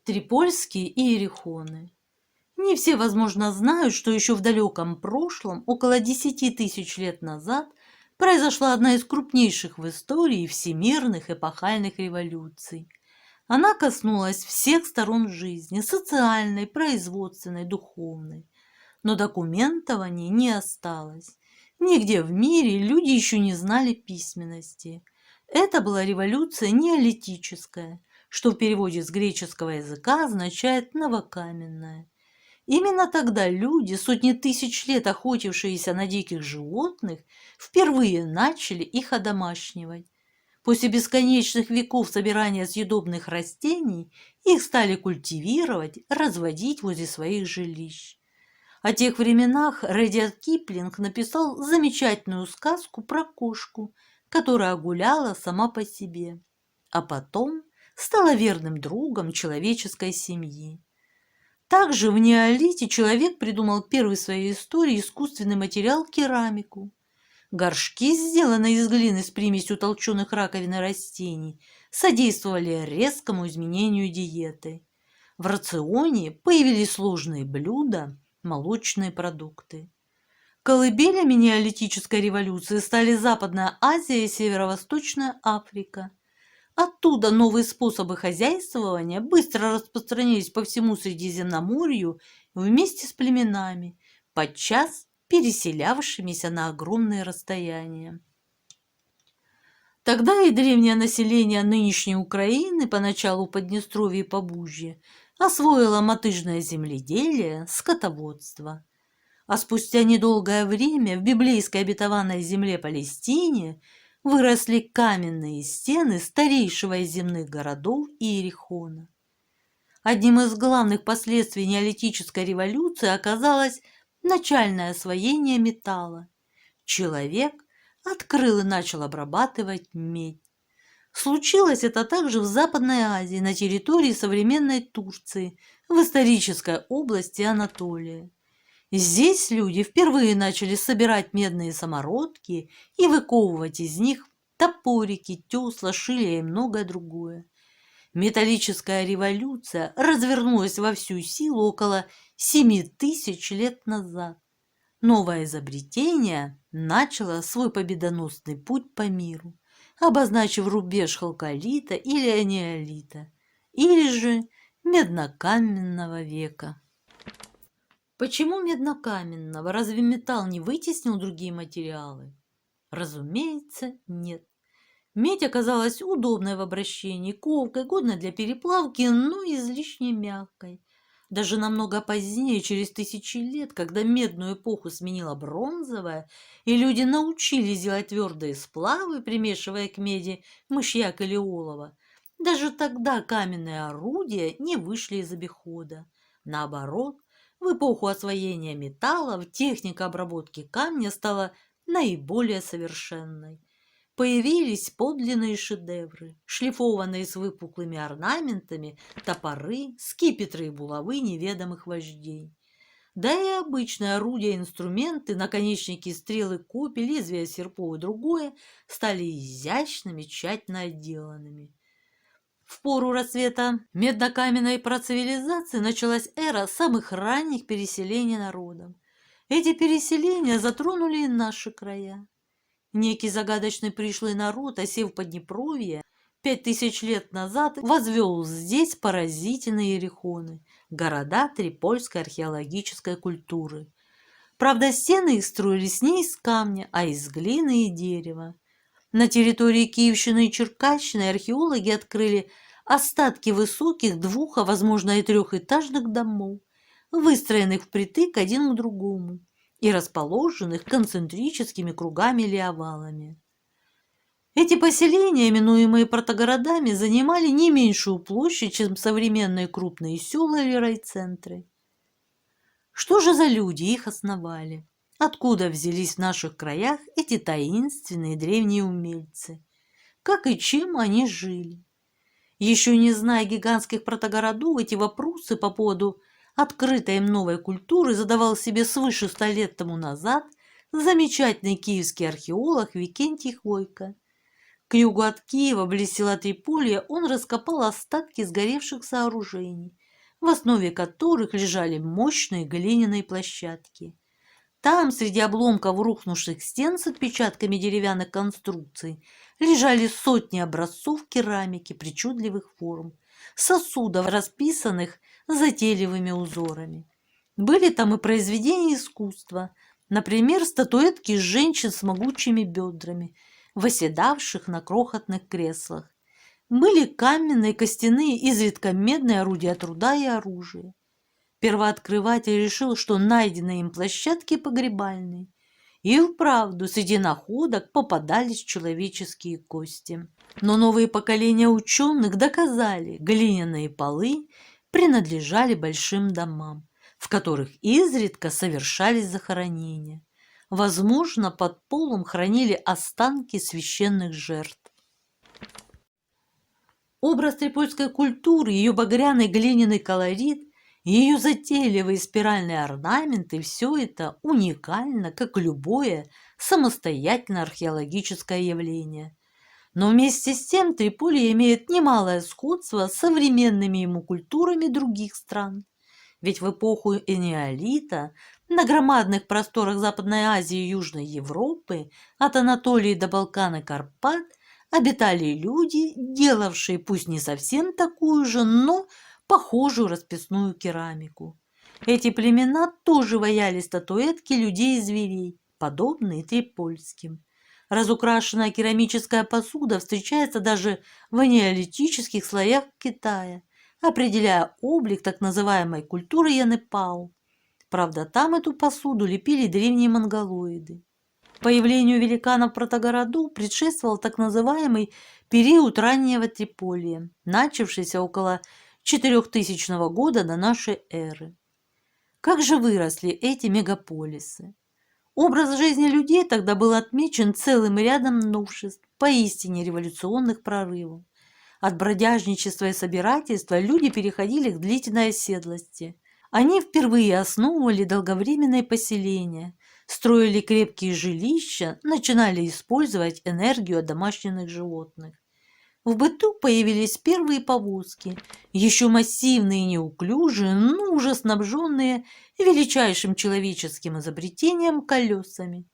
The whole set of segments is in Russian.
Трипольские иерихоны. Не все, возможно, знают, что еще в далеком прошлом, около 10 000 лет назад, произошла одна из крупнейших в истории всемирных эпохальных революций. Она коснулась всех сторон жизни – социальной, производственной, духовной. Но документов о ней не осталось. Нигде в мире люди еще не знали письменности. Это была революция неолитическая, что в переводе с греческого языка означает «новокаменная». Именно тогда люди, сотни тысяч лет охотившиеся на диких животных, впервые начали их одомашнивать. После бесконечных веков собирания съедобных растений их стали культивировать, разводить возле своих жилищ. О тех временах Редьярд Киплинг написал замечательную сказку про кошку, которая гуляла сама по себе, а потом стала верным другом человеческой семьи. Также в неолите человек придумал первый в своей истории искусственный материал – керамику. Горшки, сделанные из глины с примесью толченых раковин и растений, содействовали резкому изменению диеты. В рационе появились сложные блюда, молочные продукты. Колыбелями неолитической революции стали Западная Азия и Северо-Восточная Африка. Оттуда новые способы хозяйствования быстро распространились по всему Средиземноморью вместе с племенами, подчас переселявшимися на огромные расстояния. Тогда и древнее население нынешней Украины, поначалу Поднестровья и Побужья, освоило мотыжное земледелие, скотоводство. А спустя недолгое время в библейской обетованной земле Палестине выросли каменные стены старейшего из земных городов Иерихона. Одним из главных последствий неолитической революции оказалось начальное освоение металла. Человек открыл и начал обрабатывать медь. Случилось это также в Западной Азии, на территории современной Турции, в исторической области Анатолия. Здесь люди впервые начали собирать медные самородки и выковывать из них топорики, тесла, шилья и многое другое. Металлическая революция развернулась во всю силу около 7000 лет назад. Новое изобретение начало свой победоносный путь по миру, обозначив рубеж халколита или неолита, или же меднокаменного века. Почему меднокаменного? Разве металл не вытеснил другие материалы? Разумеется, нет. Медь оказалась удобной в обращении, ковкой, годной для переплавки, но излишне мягкой. Даже намного позднее, через тысячи лет, когда медную эпоху сменила бронзовая, и люди научились делать твердые сплавы, примешивая к меди мышьяк или олово, даже тогда каменные орудия не вышли из обихода. Наоборот, в эпоху освоения металлов техника обработки камня стала наиболее совершенной. Появились подлинные шедевры, шлифованные с выпуклыми орнаментами топоры, скипетры и булавы неведомых вождей. Да и обычные орудия и инструменты, наконечники стрелы, копий, лезвия серпов и другое, стали изящными, тщательно отделанными. В пору расцвета меднокаменной процивилизации началась эра самых ранних переселений народов. Эти переселения затронули и наши края. Некий загадочный пришлый народ, осев в Поднепровье 5000 лет назад, возвел здесь поразительные иерихоны, города трипольской археологической культуры. Правда, стены их строились не из камня, а из глины и дерева. На территории Киевщины и Черкасщины археологи открыли остатки высоких двух, а возможно и трехэтажных домов, выстроенных впритык один к другому и расположенных концентрическими кругами или овалами. Эти поселения, именуемые протогородами, занимали не меньшую площадь, чем современные крупные села или райцентры. Что же за люди их основали? Откуда взялись в наших краях эти таинственные древние умельцы? Как и чем они жили? Еще не зная гигантских протогородов, эти вопросы по поводу открытой им новой культуры задавал себе свыше 100 лет тому назад замечательный киевский археолог Викентий Хвойко. К югу от Киева, близ села Триполье, он раскопал остатки сгоревших сооружений, в основе которых лежали мощные глиняные площадки. Там, среди обломков рухнувших стен с отпечатками деревянных конструкций, лежали сотни образцов керамики причудливых форм, сосудов, расписанных затейливыми узорами. Были там и произведения искусства, например, статуэтки женщин с могучими бедрами, восседавших на крохотных креслах. Были каменные, костяные, изредка медные орудия труда и оружие. Первооткрыватель решил, что найденные им площадки погребальные. И вправду среди находок попадались человеческие кости. Но новые поколения ученых доказали, глиняные полы принадлежали большим домам, в которых изредка совершались захоронения. Возможно, под полом хранили останки священных жертв. Образ трипольской культуры, ее багряный глиняный колорит, ее затейливые спиральные орнаменты – все это уникально, как любое самостоятельное археологическое явление. Но вместе с тем Триполье имеет немалое сходство с современными ему культурами других стран. Ведь в эпоху энеолита на громадных просторах Западной Азии и Южной Европы, от Анатолии до Балкан и Карпат, обитали люди, делавшие пусть не совсем такую же, но похожую расписную керамику. Эти племена тоже ваяли статуэтки людей и зверей, подобные трипольским. Разукрашенная керамическая посуда встречается даже в неолитических слоях Китая, определяя облик так называемой культуры Янепао. Правда, там эту посуду лепили древние монголоиды. Появлению великанов в Протогороду предшествовал так называемый период раннего Триполья, начавшийся около 4000 года до нашей эры. Как же выросли эти мегаполисы? Образ жизни людей тогда был отмечен целым рядом новшеств, поистине революционных прорывов. От бродяжничества и собирательства люди переходили к длительной оседлости. Они впервые основывали долговременные поселения, строили крепкие жилища, начинали использовать энергию домашних животных. В быту появились первые повозки, еще массивные и неуклюжие, но уже снабженные величайшим человеческим изобретением колесами.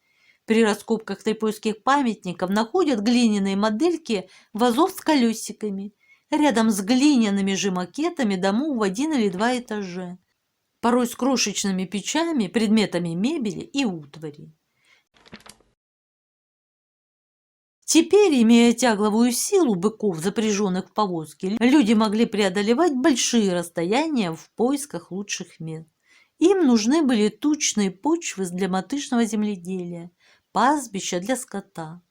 При раскопках трипольских памятников находят глиняные модельки вазов с колесиками, рядом с глиняными же макетами домов в 1 или 2 этажа, порой с крошечными печами, предметами мебели и утвари. Теперь, имея тягловую силу быков, запряженных в повозки, люди могли преодолевать большие расстояния в поисках лучших мест. Им нужны были тучные почвы для мотыжного земледелия, пастбища для скота.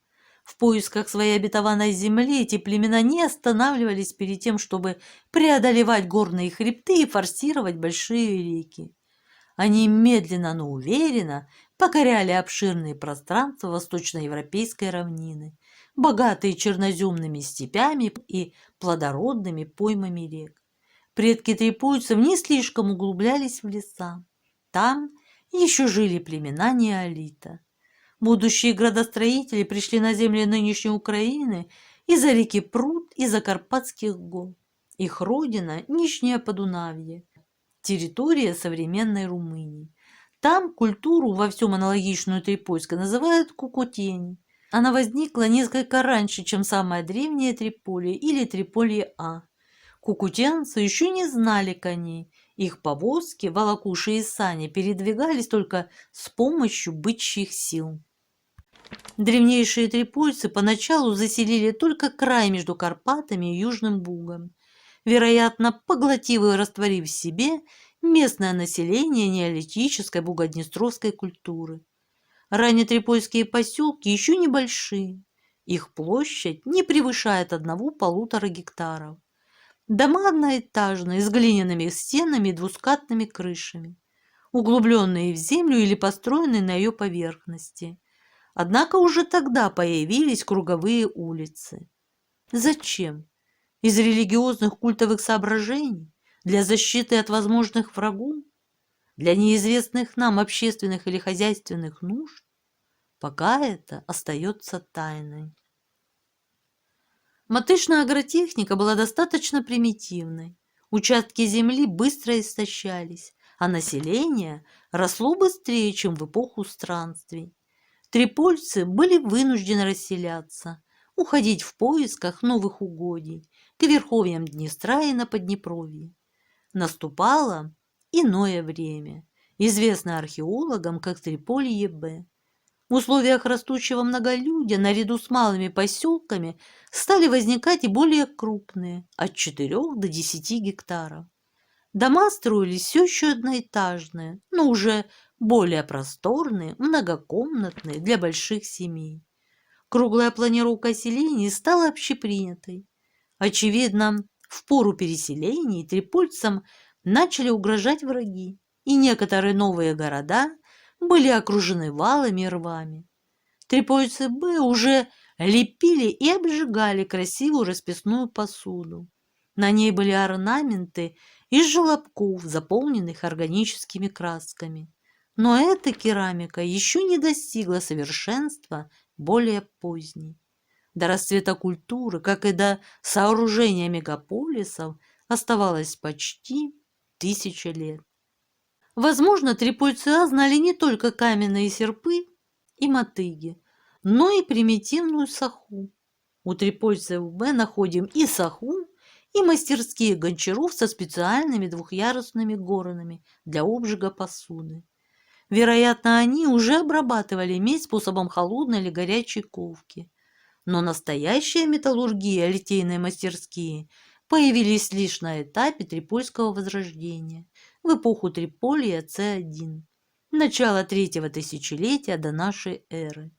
В поисках своей обетованной земли эти племена не останавливались перед тем, чтобы преодолевать горные хребты и форсировать большие реки. Они медленно, но уверенно покоряли обширные пространства восточноевропейской равнины, богатые черноземными степями и плодородными поймами рек. Предки трипольцев не слишком углублялись в леса. Там еще жили племена неолита. Будущие градостроители пришли на земли нынешней Украины из-за реки Прут и Закарпатских гор. Их родина – Нижнее Подунавье, территория современной Румынии. Там культуру, во всем аналогичную трипольской, называют кукутень. Она возникла несколько раньше, чем самая древняя Триполье или Триполье-А. Кукутенцы еще не знали коней. Их повозки, волокуши и сани передвигались только с помощью бычьих сил. Древнейшие трипольцы поначалу заселили только край между Карпатами и Южным Бугом, вероятно, поглотив и растворив в себе местное население неолитической бугоднестровской культуры. Раннетрипольские поселки еще небольшие, их площадь не превышает 1–1,5 гектаров. Дома одноэтажные, с глиняными стенами и двускатными крышами, углубленные в землю или построенные на ее поверхности. Однако уже тогда появились круговые улицы. Зачем? Из религиозных культовых соображений? Для защиты от возможных врагов? Для неизвестных нам общественных или хозяйственных нужд? Пока это остается тайной. Мотыжная агротехника была достаточно примитивной. Участки земли быстро истощались, а население росло быстрее, чем в эпоху странствий. Трипольцы были вынуждены расселяться, уходить в поисках новых угодий к верховьям Днестра и на Поднепровье. Наступало иное время, известное археологам как Триполье-Б. В условиях растущего многолюдия наряду с малыми поселками стали возникать и более крупные, от 4 до 10 гектаров. Дома строились все еще одноэтажные, но уже более просторные, многокомнатные для больших семей. Круглая планировка селений стала общепринятой. Очевидно, в пору переселений трипольцам начали угрожать враги, и некоторые новые города были окружены валами и рвами. Трипольцы Б уже лепили и обжигали красивую расписную посуду. На ней были орнаменты из желобков, заполненных органическими красками. Но эта керамика еще не достигла совершенства более поздней. До расцвета культуры, как и до сооружения мегаполисов, оставалось почти 1000 лет. Возможно, трипольцы знали не только каменные серпы и мотыги, но и примитивную саху. У трипольцев Б находим и саху, и мастерские гончаров со специальными двухъярусными горнами для обжига посуды. Вероятно, они уже обрабатывали медь способом холодной или горячей ковки. Но настоящая металлургия и литейные мастерские появились лишь на этапе Трипольского возрождения, в эпоху Триполья С1, начало третьего тысячелетия до нашей эры.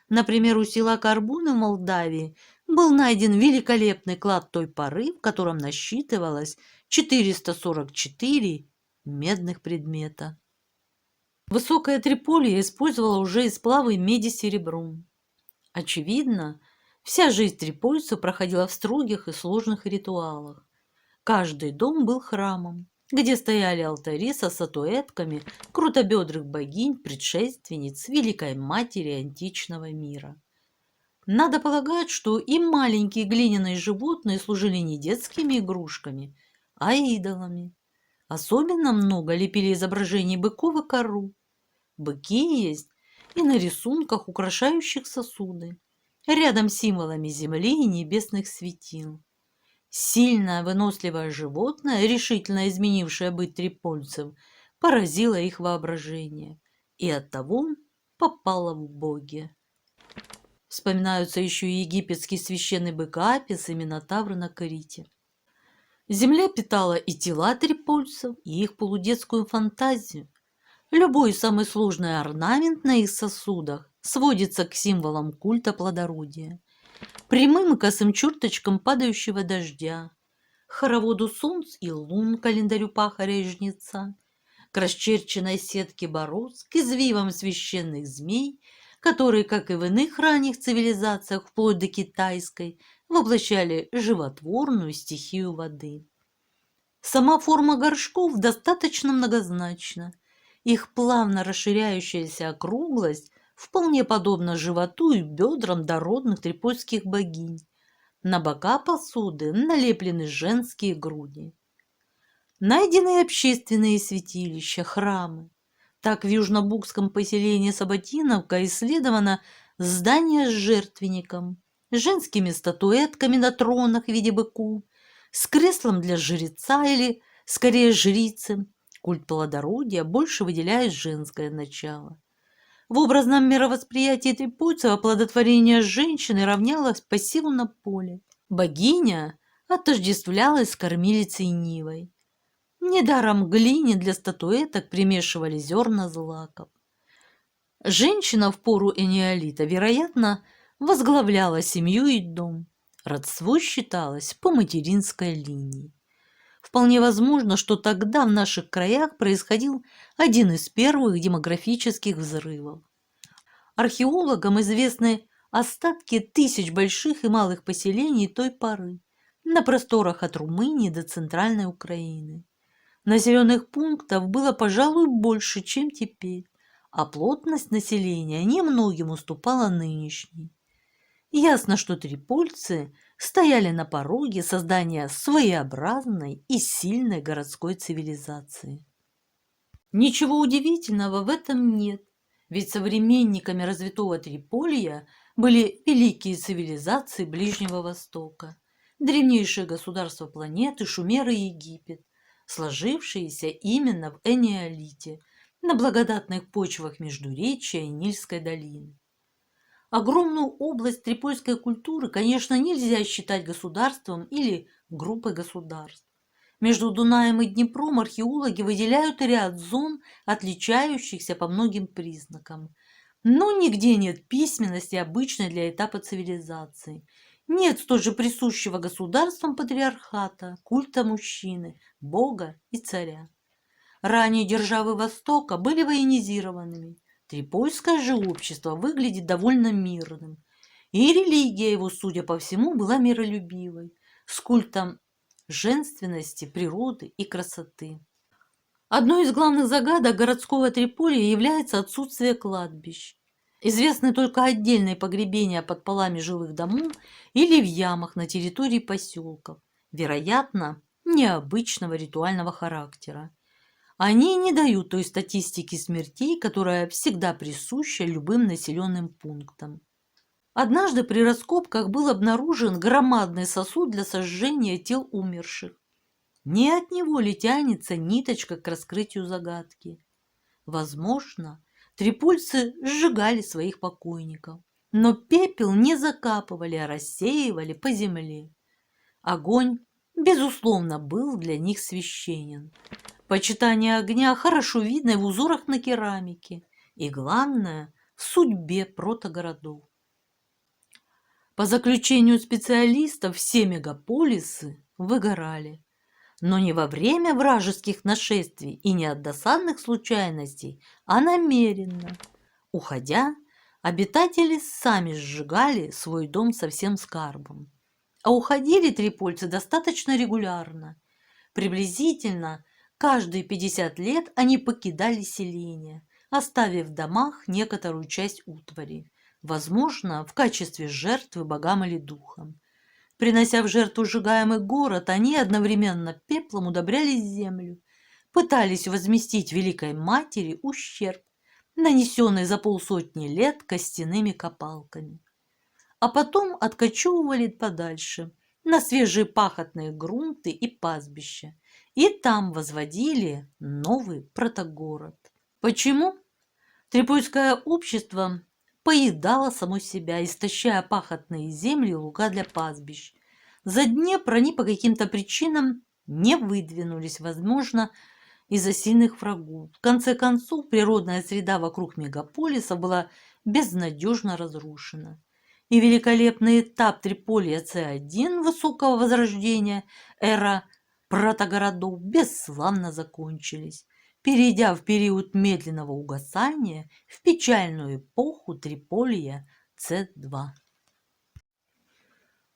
Например, у села Карбуны в Молдавии был найден великолепный клад той поры, в котором насчитывалось 444 медных предмета. Высокое Триполье использовало уже и сплавы меди с серебром. Очевидно, вся жизнь трипольцев проходила в строгих и сложных ритуалах. Каждый дом был храмом, где стояли алтари со статуэтками крутобедрых богинь, предшественниц Великой Матери античного мира. Надо полагать, что и маленькие глиняные животные служили не детскими игрушками, а идолами. Особенно много лепили изображений быков и коров. Быки есть и на рисунках, украшающих сосуды, рядом с символами земли и небесных светил. Сильное, выносливое животное, решительно изменившее быт трипольцев, поразило их воображение и оттого попало в боги. Вспоминаются еще и египетский священный бык Апис и Минотавр на Карите. Земля питала и тела трипольцев, и их полудетскую фантазию. Любой самый сложный орнамент на их сосудах сводится к символам культа плодородия, прямым и косым черточкам падающего дождя, хороводу солнц и лун, календарю пахаря и жнеца, к расчерченной сетке бород, к извивам священных змей, которые, как и в иных ранних цивилизациях, вплоть до китайской, воплощали животворную стихию воды. Сама форма горшков достаточно многозначна. Их плавно расширяющаяся округлость вполне подобна животу и бедрам дородных трипольских богинь. На бока посуды налеплены женские груди. Найдены общественные святилища, храмы. Так в южнобукском поселении Саботиновка исследовано здание с жертвенником, женскими статуэтками на тронах в виде быков, с креслом для жреца или, скорее, жрицы. Культ плодородия больше выделяет женское начало. В образном мировосприятии трипольцев оплодотворение женщины равнялось посеву на поле. Богиня отождествлялась с кормилицей Нивой. Недаром к глине для статуэток примешивали зерна злаков. Женщина в пору энеолита, вероятно, возглавляла семью и дом. Родство считалось по материнской линии. Вполне возможно, что тогда в наших краях происходил один из первых демографических взрывов. Археологам известны остатки тысяч больших и малых поселений той поры на просторах от Румынии до Центральной Украины. Населенных пунктов было, пожалуй, больше, чем теперь, а плотность населения немногим уступала нынешней. Ясно, что трипольцы стояли на пороге создания своеобразной и сильной городской цивилизации. Ничего удивительного в этом нет, ведь современниками развитого Триполья были великие цивилизации Ближнего Востока, древнейшие государства планеты Шумер и Египет, сложившиеся именно в Энеолите, на благодатных почвах Междуречия и Нильской долины. Огромную область трипольской культуры, конечно, нельзя считать государством или группой государств. Между Дунаем и Днепром археологи выделяют ряд зон, отличающихся по многим признакам. Но нигде нет письменности, обычной для этапа цивилизации. Нет столь же присущего государствам патриархата, культа мужчины, бога и царя. Ранее державы Востока были военизированными. Трипольское же общество выглядит довольно мирным. И религия его, судя по всему, была миролюбивой, с культом женственности, природы и красоты. Одной из главных загадок городского Триполья является отсутствие кладбищ. Известны только отдельные погребения под полами жилых домов или в ямах на территории поселков, вероятно, необычного ритуального характера. Они не дают той статистики смертей, которая всегда присуща любым населенным пунктам. Однажды при раскопках был обнаружен громадный сосуд для сожжения тел умерших. Не от него ли тянется ниточка к раскрытию загадки? Возможно, трипольцы сжигали своих покойников, но пепел не закапывали, а рассеивали по земле. Огонь, безусловно, был для них священен. Почитание огня хорошо видно и в узорах на керамике, и, главное, в судьбе протогородов. По заключению специалистов, все мегаполисы выгорали, но не во время вражеских нашествий и не от досадных случайностей, а намеренно. Уходя, обитатели сами сжигали свой дом со всем скарбом. А уходили трипольцы достаточно регулярно. Приблизительно каждые 50 лет они покидали селение, оставив в домах некоторую часть утвари, возможно, в качестве жертвы богам или духам. Принося в жертву сжигаемый город, они одновременно пеплом удобряли землю, пытались возместить Великой Матери ущерб, нанесенный за полсотни лет костяными копалками. А потом откачевывали подальше, на свежие пахотные грунты и пастбища, и там возводили новый протогород. Почему? Трипольское общество поедало само себя, истощая пахотные земли и луга для пастбищ. За Днепр они по каким-то причинам не выдвинулись, возможно, из-за сильных врагов. В конце концов, природная среда вокруг мегаполиса была безнадежно разрушена. И великолепный этап Триполья С1 высокого возрождения, эра протогородов, бесславно закончились, перейдя в период медленного угасания в печальную эпоху Триполья С2.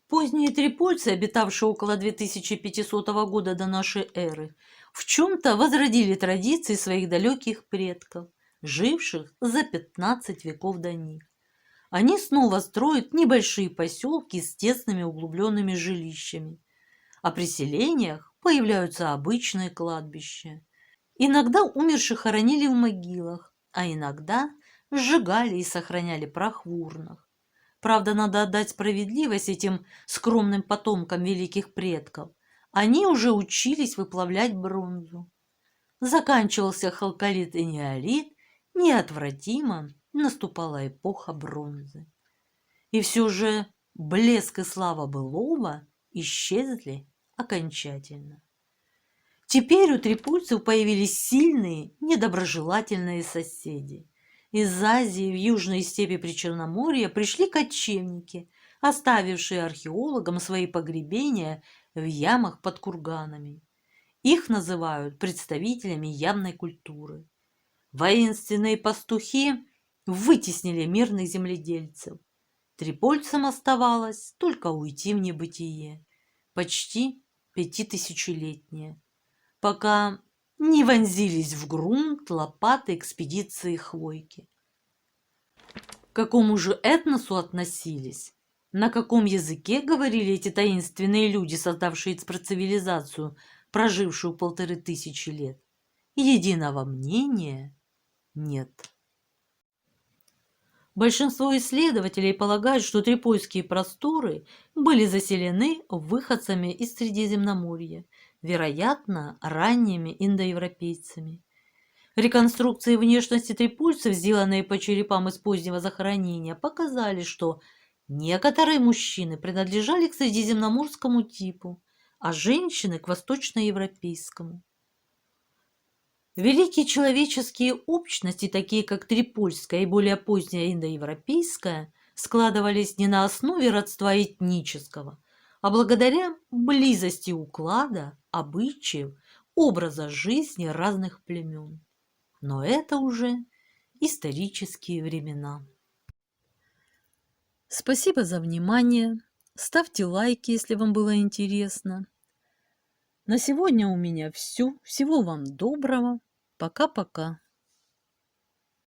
Поздние трипольцы, обитавшие около 2500 года до нашей эры, в чем-то возродили традиции своих далеких предков, живших за 15 веков до них. Они снова строят небольшие поселки с тесными углубленными жилищами, а при селениях появляются обычные кладбища. Иногда умерших хоронили в могилах, а иногда сжигали и сохраняли прах в урнах. Правда, надо отдать справедливость этим скромным потомкам великих предков. Они уже учились выплавлять бронзу. Заканчивался халколит и неолит, неотвратимо наступала эпоха бронзы. И все же блеск и слава былого исчезли окончательно. Теперь у трипольцев появились сильные, недоброжелательные соседи. Из Азии в южные степи Причерноморья пришли кочевники, оставившие археологам свои погребения в ямах под курганами. Их называют представителями ямной культуры. Воинственные пастухи вытеснили мирных земледельцев. Трипольцам оставалось только уйти в небытие, почти 5000-летнее, пока не вонзились в грунт лопаты экспедиции Хвойки. К какому же этносу относились? На каком языке говорили эти таинственные люди, создавшие цивилизацию, прожившую 1500 лет? Единого мнения нет. Большинство исследователей полагают, что трипольские просторы были заселены выходцами из Средиземноморья, вероятно, ранними индоевропейцами. Реконструкции внешности трипольцев, сделанные по черепам из позднего захоронения, показали, что некоторые мужчины принадлежали к средиземноморскому типу, а женщины – к восточноевропейскому. Великие человеческие общности, такие как трипольская и более поздняя индоевропейская, складывались не на основе родства этнического, а благодаря близости уклада, обычаев, образа жизни разных племен. Но это уже исторические времена. Спасибо за внимание. Ставьте лайки, если вам было интересно. На сегодня у меня все. Всего вам доброго. Пока-пока.